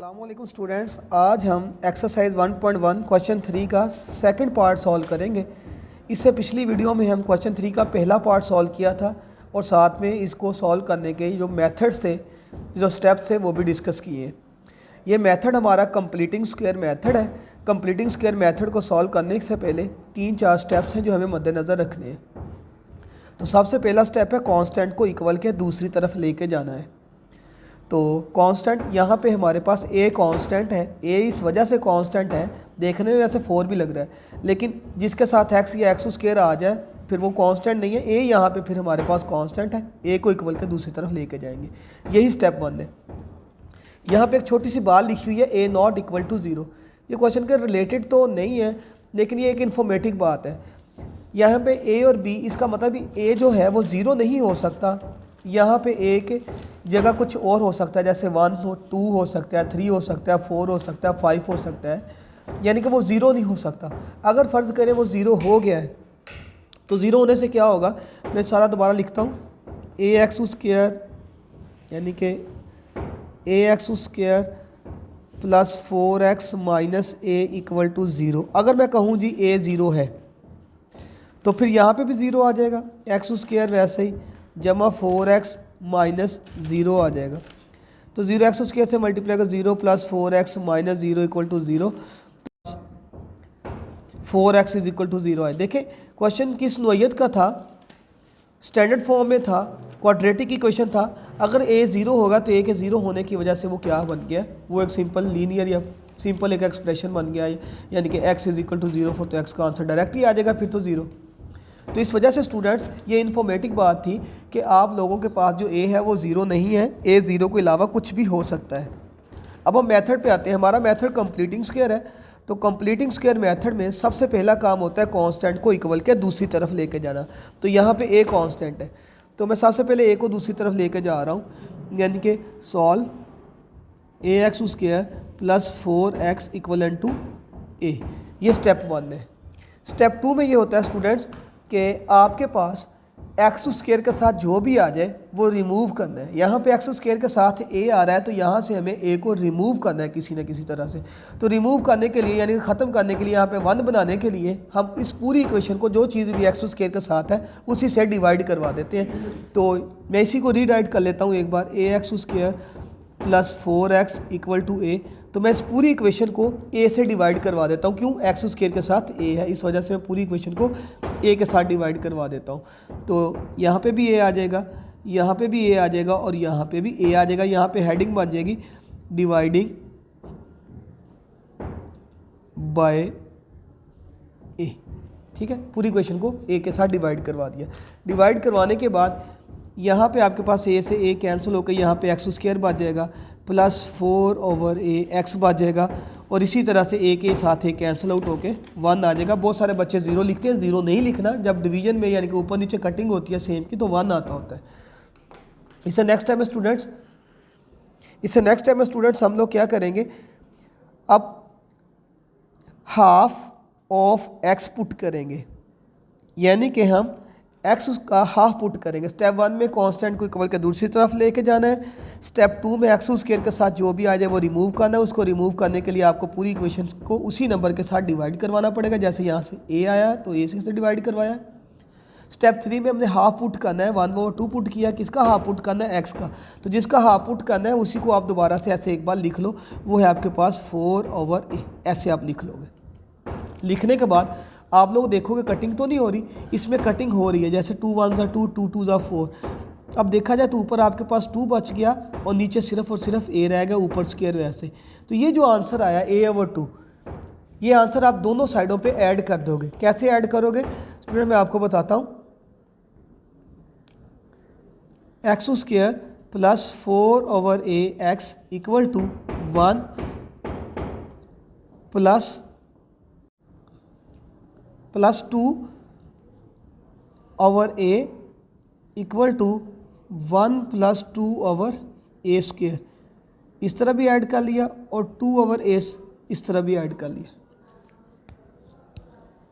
अस्सलामुअलैकुम स्टूडेंट्स, आज हम एक्सरसाइज 1.1 क्वेश्चन 3 का सेकंड पार्ट सॉल्व करेंगे। इससे पिछली वीडियो में हम क्वेश्चन 3 का पहला पार्ट सॉल्व किया था और साथ में इसको सॉल्व करने के जो मेथड्स थे, जो स्टेप्स थे, वो भी डिस्कस किए। ये मेथड हमारा कंप्लीटिंग स्क्वायर मेथड है। कंप्लीटिंग स्क्वायर मेथड को सॉल्व करने से पहले 3-4 स्टेप्स हैं जो हमें मद्देनज़र रखने हैं। तो सबसे पहला स्टेप है कांस्टेंट को इक्वल के दूसरी तरफ लेके जाना है। तो कांस्टेंट यहाँ पे हमारे पास ए कांस्टेंट है। ए इस वजह से कांस्टेंट है, देखने में वैसे 4 भी लग रहा है, लेकिन जिसके साथ एक्स या एक्स स्क्वायर आ जाए फिर वो कांस्टेंट नहीं है। ए यहाँ पे फिर हमारे पास कांस्टेंट है। ए को इक्वल के दूसरी तरफ लेके जाएंगे, यही स्टेप 1 है। यहाँ पे एक छोटी सी बात लिखी हुई है, ए नॉट इक्वल टू 0। ये क्वेश्चन के रिलेटेड तो नहीं है, लेकिन ये एक इन्फॉर्मेटिव बात है। यहाँ पे ए और बी, इसका मतलब ए जो है वो 0 नहीं हो सकता। यहाँ पे ए के जगह कुछ और हो सकता है, जैसे 1 हो, 2 हो सकता है, 3 हो सकता है, 4 हो सकता है, 5 हो सकता है, यानी कि वो 0 नहीं हो सकता। अगर फ़र्ज़ करें वो 0 हो गया है तो 0 होने से क्या होगा, मैं सारा दोबारा लिखता हूँ। ए एक्स स्क्वायर यानी कि a x square plus 4x minus a equal to 0। अगर मैं कहूँ जी ए 0 है तो फिर यहाँ पे भी 0 आ जाएगा, एक्स स्क्वायर वैसे ही जमा 4x माइनस 0 आ जाएगा। तो 0x स्क्वायर से मल्टीप्लाई कर 0 plus 4x minus 0 equal to 0, 4x is equal to 0 आए। देखें क्वेश्चन किस नोयत का था, स्टैंडर्ड फॉर्म में था, क्वाड्रेटिक इक्वेशन था। अगर a 0 होगा तो a के 0 होने की वजह से वो क्या बन गया, वो एक सिंपल लीनियर या सिंपल एक एक्सप्रेशन बन गया, यानी कि x is equal to 0 four, तो x का आंसर डायरेक्ट ही आ जाएगा फिर तो 0। तो इस वजह से स्टूडेंट्स ये इन्फॉर्मेटिव बात थी कि आप लोगों के पास जो a है वो 0 नहीं है, a 0 के अलावा कुछ भी हो सकता है। अब हम मेथड पे आते हैं। हमारा मेथड कंप्लीटिंग स्क्वायर है। तो कंप्लीटिंग स्क्वायर मेथड में सबसे पहला काम होता है कांस्टेंट को इक्वल के दूसरी तरफ लेके जाना। तो यहाँ पे a कांस्टेंट है, तो मैं सबसे पहले a को दूसरी तरफ लेके जा रहा हूँ, यानी कि solve a x square plus 4x equal to a। ये स्टेप 1 है। स्टेप 2 में ये होता है स्टूडेंट्स कि आपके पास एक्स स्क्वायर के साथ जो भी आ जाए वो रिमूव करना है। यहाँ पे एक्स स्क्वायर के साथ ए आ रहा है तो यहाँ से हमें ए को रिमूव करना है किसी न किसी तरह से। तो रिमूव करने के लिए, यानी ख़त्म करने के लिए, यहाँ पे 1 बनाने के लिए हम इस पूरी इक्वेशन को जो चीज़ भी एक्स स्क्वायर के साथ है उसी से डिवाइड करवा देते हैं। तो मैं इसी को रीराइट कर लेता हूँ एक बार, a x square plus 4x equal to a। तो मैं इस पूरी इक्वेशन को a से डिवाइड करवा देता हूँ। क्यों, एक्स स्क्वायर के साथ a है, इस वजह से मैं पूरी इक्वेशन को a के साथ डिवाइड करवा देता हूँ। तो यहाँ पे भी a आ जाएगा, यहाँ पे भी a आ जाएगा और यहाँ पे भी a आ जाएगा। यहाँ पे हेडिंग बन जाएगी डिवाइडिंग बाय a। ठीक है, पूरी इक्वेशन को a के साथ डिवाइड करवा दिया। डिवाइड करवाने के बाद यहाँ पे आपके पास a से a कैंसिल होकर यहाँ पे एक्स स्क्वायर बच जाएगा प्लस 4/a x बच जाएगा, और इसी तरह से a के साथ a कैंसिल आउट होके 1 आ जाएगा। बहुत सारे बच्चे 0 लिखते हैं, 0 नहीं लिखना। जब डिवीजन में यानी कि ऊपर नीचे कटिंग होती है सेम की तो 1 आता होता है। इससे नेक्स्ट टाइम स्टूडेंट्स हम लोग क्या करेंगे, अब हाफ ऑफ x पुट करेंगे, यानी कि हम x का हाफ पुट करेंगे। स्टेप 1 में कांस्टेंट को इक्वल के दूसरी तरफ लेके जाना है। स्टेप 2 में एक्स स्क्वायर के साथ जो भी आ जाए वो रिमूव करना है। उसको रिमूव करने के लिए आपको पूरी इक्वेशन को उसी नंबर के साथ डिवाइड करवाना पड़ेगा। जैसे यहाँ से a आया तो a से डिवाइड करवाया। स्टेप 3 में हमने हाफ पुट करना है, 1/2 पुट किया। किसका हाफ पुट करना है, x का। तो जिसका हाफ पुट करना है उसी को आप दोबारा से ऐसे एक बार लिख लो, वो है आपके पास 4/a। ऐसे आप लिख लोगे। लिखने के बाद आप लोग देखोगे कटिंग तो नहीं हो रही, इसमें कटिंग हो रही है। जैसे 2 1 ज़ा 2, 2 2 ज़ा 4। अब देखा जाए तो ऊपर आपके पास 2 बच गया और नीचे सिर्फ और सिर्फ a रह गया, ऊपर स्क्वायर वैसे। तो ये जो आंसर आया a/2, ये आंसर आप दोनों साइडों पे ऐड कर दोगे। कैसे ऐड करोगे स्टूडेंट, मैं आपको बताता हूँ। X square plus 4/a x equal to 1 plus 2/a equal to 1 plus 2/a square. इस तरह भी ऐड कर लिया और 2/a इस तरह भी ऐड कर लिया।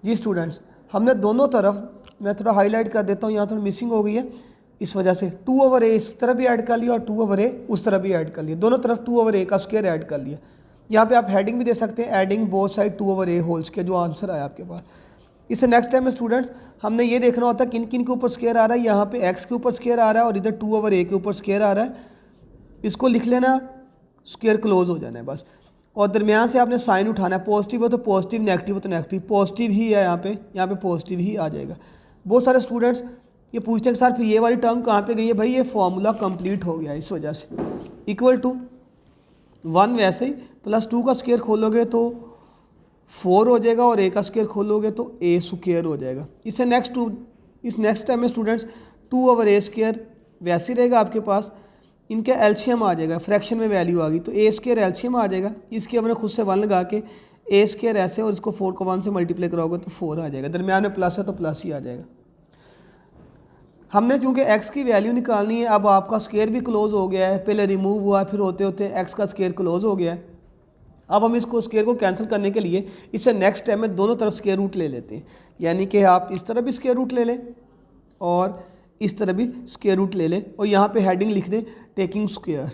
जी स्टूडेंट्स, हमने दोनों तरफ, मैं थोड़ा हाईलाइट कर देता हूँ, यहाँ थोड़ी मिसिंग हो गई है। इस वजह से 2/a इस तरफ भी ऐड कर लिया और 2/a उस तरफ भी ऐड कर लिया, दोनों तरफ 2/a का स्क्वायर ऐड कर लिया। यहाँ पे आप हेडिंग भी दे सकते हैं, adding both side 2/a whole square, जो आंसर आया आपके पास। इससे नेक्स्ट टाइम में स्टूडेंट्स हमने ये देखना होता है किन किन के ऊपर स्क्वायर आ रहा है। यहाँ पे x के ऊपर स्क्वायर आ रहा है और इधर 2/a के ऊपर स्क्वायर आ रहा है, इसको लिख लेना, स्क्वायर क्लोज हो जाना है बस। और दरमियान से आपने साइन उठाना है, पॉजिटिव हो तो पॉजिटिव, नेगेटिव हो तो नेगेटिव। पॉजिटिव ही है यहाँ पे पॉजिटिव ही आ जाएगा। बहुत सारे स्टूडेंट्स ये पूछते हैं कि सर फिर ये वाली टर्म कहाँ पे गई है? भाई ये फॉर्मूला कंप्लीट हो गया है इस वजह से। इक्वल टू 1 वैसे ही प्लस 2 का स्क्वायर खोलोगे तो 4 हो जाएगा और a का स्क्वायर खोलोगे तो a स्क्वायर हो जाएगा। इससे नेक्स्ट टाइम में स्टूडेंट्स 2/a स्क्वायर वैसे ही रहेगा आपके पास, इनका एलसीएम आ जाएगा, फ्रैक्शन में वैल्यू आ गई तो a स्क्वायर एलसीएम आ जाएगा। इसके हमने खुद से 1 लगा के a स्क्वायर ऐसे और इसको 4 को 1 से मल्टीप्लाई कराओगे तो 4 आ जाएगा। दरमियान में प्लस है तो प्लस ही आ जाएगा। हमने चूँकि x की वैल्यू निकालनी है, अब आपका स्क्वायर भी क्लोज हो गया है, पहले रिमूव हुआ फिर होते होते x का स्क्वायर क्लोज हो गया है। अब हम इसको स्क्वायर को कैंसिल करने के लिए इससे नेक्स्ट टाइम में दोनों तरफ स्क्वायर रूट ले लेते हैं, यानी कि आप इस तरफ भी स्क्वायर रूट ले लें और इस तरफ भी स्क्वायर रूट ले लें और यहाँ पे हेडिंग लिख दें taking square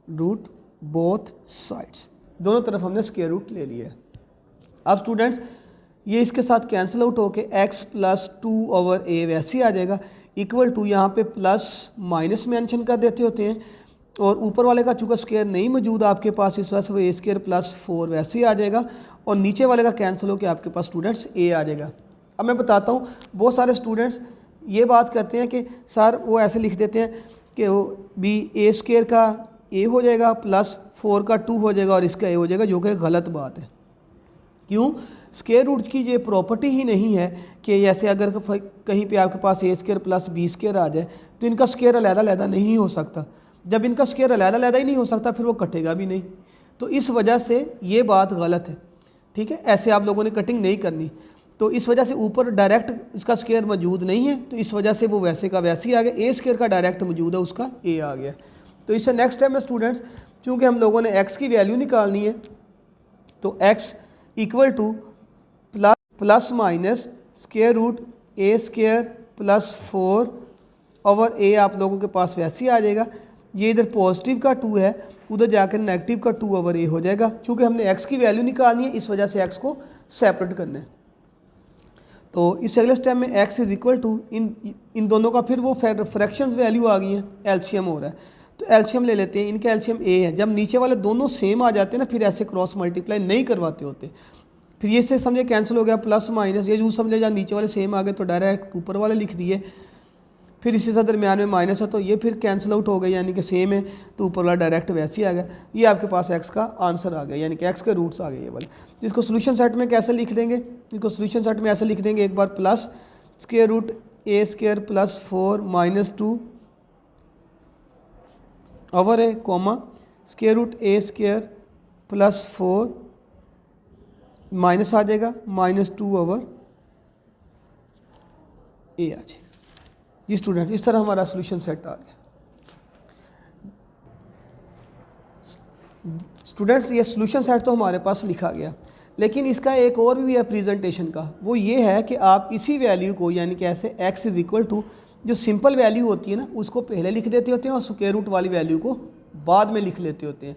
root both sides, दोनों तरफ हमने स्क्वायर रूट ले लिया है। अब स्टूडेंट्स ये इसके साथ कैंसिल आउट होके x प्लस 2/a वैसे ही आ जाएगा। इक्वल टू यहाँ पे प्लस माइनस मेंशन कर देते होते हैं और ऊपर वाले का चूँकि स्क्वायर नहीं मौजूद आपके पास, इस वजह से वो a स्क्वायर प्लस 4 वैसे ही आ जाएगा और नीचे वाले का कैंसिल होकर आपके पास स्टूडेंट्स a आ जाएगा। अब मैं बताता हूँ, बहुत सारे स्टूडेंट्स ये बात करते हैं कि सर वो ऐसे लिख देते हैं कि वो भी a स्क्वायर का a हो जाएगा प्लस 4 का 2 हो जाएगा और इसका a हो जाएगा, जो कि गलत बात है। क्यों? स्क्वायर रूट की ये प्रॉपर्टी ही नहीं है कि जैसे अगर कहीं पे आपके पास a square plus b square आ जाए तो इनका स्क्वायर अलग-अलग नहीं हो सकता। जब इनका स्क्वायर अलग-अलग ही नहीं हो सकता फिर वो कटेगा भी नहीं, तो इस वजह से ये बात गलत है। ठीक है, ऐसे आप लोगों ने कटिंग नहीं करनी। तो इस वजह से ऊपर डायरेक्ट इसका स्क्वायर मौजूद नहीं है, तो इस वजह से वो वैसे का वैसे ही आ गया। a स्क्वायर का डायरेक्ट मौजूद है, उसका a आ गया। तो इससे नेक्स्ट टाइम में स्टूडेंट्स चूँकि हम लोगों ने x की वैल्यू निकालनी है तो x equal to plus minus square root a square plus 4/a आप लोगों के पास वैसे ही आ जाएगा। ये इधर पॉजिटिव का 2 है, उधर जाकर नेगेटिव का 2/a हो जाएगा। क्योंकि हमने x की वैल्यू निकालनी है, इस वजह से x को सेपरेट करना है। तो इस अगले स्टेप में x इज़ इक्वल टू इन दोनों का फिर वो फ्रैक्शंस वैल्यू आ गई है, एलसीएम हो रहा है तो एलसीएम ले लेते हैं। इनका एलसीएम a है। जब नीचे वाले दोनों सेम आ जाते हैं ना, फिर ऐसे क्रॉस मल्टीप्लाई नहीं करवाते होते। फिर ये से समझे कैंसिल हो गया, प्लस माइनस ये यूँ समझे जहाँ नीचे वाले सेम आ गए तो डायरेक्ट ऊपर वाले लिख दिए। फिर इसी से दरमियान में माइनस है तो ये फिर कैंसिल आउट हो गए, यानी कि सेम है तो ऊपर वाला डायरेक्ट वैसे ही आ गया। ये आपके पास x का आंसर आ गया, यानी कि x के रूट्स आ गए ये वाले। जिसको सोल्यूशन सेट में कैसे लिख देंगे? इसको सोल्यूशन सेट में ऐसे लिख देंगे, एक बार plus square root a square plus 4 minus 2/a comma square root a square plus 4 minus आ जाएगा माइनस 2/a आ जाएगा। जी स्टूडेंट, इस तरह हमारा सोल्यूशन सेट आ गया। स्टूडेंट्स ये सोल्यूशन सेट तो हमारे पास लिखा गया, लेकिन इसका एक और भी है प्रेजेंटेशन का। वो ये है कि आप इसी वैल्यू को, यानी कि ऐसे x इज़ इक्वल टू जो सिंपल वैल्यू होती है ना, उसको पहले लिख देते होते हैं और स्क्वायर रूट वाली वैल्यू को बाद में लिख लेते होते हैं।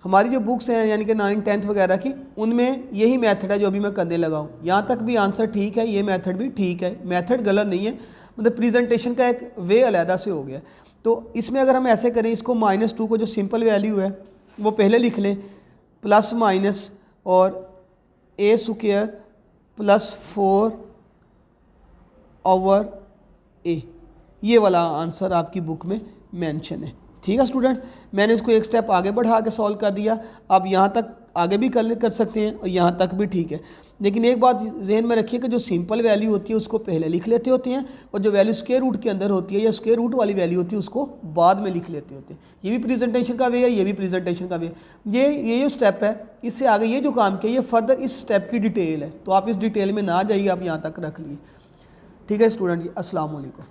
हमारी जो बुक्स हैं यानी कि 9th 10th वगैरह की, उनमें यही मेथड है जो अभी मैं करने लगा हूँ। यहाँ तक भी आंसर ठीक है, ये मेथड भी ठीक है, मेथड गलत नहीं है, मतलब प्रेजेंटेशन का एक वे अलहदा से हो गया। तो इसमें अगर हम ऐसे करें, इसको -2 को जो सिंपल वैल्यू है वो पहले लिख लें, प्लस माइनस और a स्क्वायर प्लस 4/a, ये वाला आंसर आपकी बुक में मेंशन है। ठीक है स्टूडेंट्स, मैंने इसको एक स्टेप आगे बढ़ा के सॉल्व कर दिया। आप यहाँ तक आगे भी कर सकते हैं और यहाँ तक भी ठीक है, लेकिन एक बात जहन में रखिए कि जो सिंपल वैल्यू होती है उसको पहले लिख लेते होते हैं और जो वैल्यू स्क्वायर रूट के अंदर होती है या स्क्वायर रूट वाली वैल्यू होती है उसको बाद में लिख लेते होते हैं। ये भी प्रेजेंटेशन का वे है, ये भी प्रेजेंटेशन का वे है। ये जो स्टेप है, इससे आगे ये जो काम किया, ये फर्दर इस स्टेप की डिटेल है, तो आप इस डिटेल में ना जाइए, आप यहाँ तक रख लिए। ठीक है स्टूडेंट जी, अस्सलाम वालेकुम।